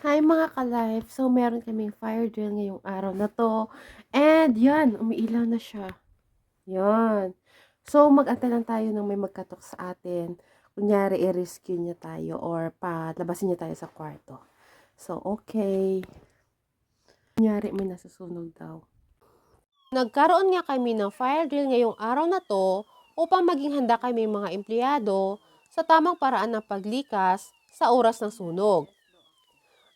Hi mga ka-life! So, meron kaming fire drill ngayong araw na 'to and 'yan, umiilaw na siya, 'yan. So, mag-antay lang tayo ng may magkatok sa atin. Kunyari i-rescue niya tayo or palabasin niya tayo sa kwarto. So, okay. Kunyari may nasusunog daw. Nagkaroon nga kami ng fire drill ngayong araw na 'to upang maging handa kaming mga empleyado sa tamang paraan ng paglikas sa oras ng sunog.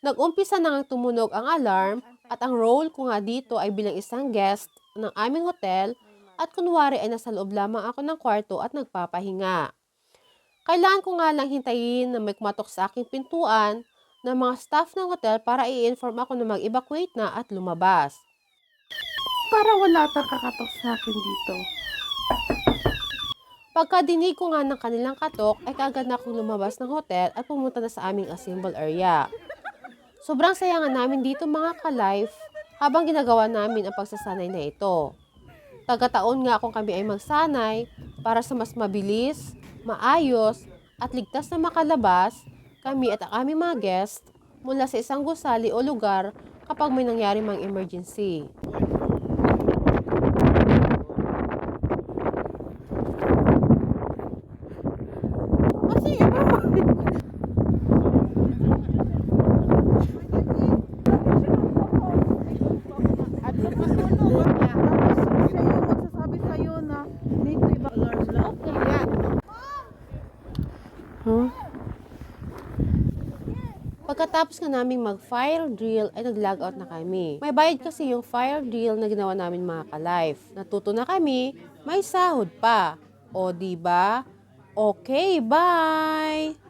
Nag-umpisa na ngang tumunog ang alarm at ang role ko nga dito ay bilang isang guest ng aming hotel at kunwari ay nasa loob lamang ako ng kwarto at nagpapahinga. Kailangan ko nga lang hintayin na may kumatok sa aking pintuan ng mga staff ng hotel para i-inform ako na mag-evacuate na at lumabas. Para wala tang kakatok sa akin dito. Pagkadinig ko nga ng kanilang katok ay kaagad na akong lumabas ng hotel at pumunta na sa aming assemble area. Sobrang saya nga namin dito mga ka-life habang ginagawa namin ang pagsasanay na ito. Tagataon nga kung kami ay magsanay para sa mas mabilis, maayos at ligtas na makalabas kami at ang aming mga guest mula sa isang gusali o lugar kapag may nangyari mang emergency. Pagkatapos nga naming mag-fire drill ay nag-logout na kami. May bayad kasi yung fire drill na ginawa namin mga ka-life. Natuto na kami, may sahod pa. O diba? Okay, bye!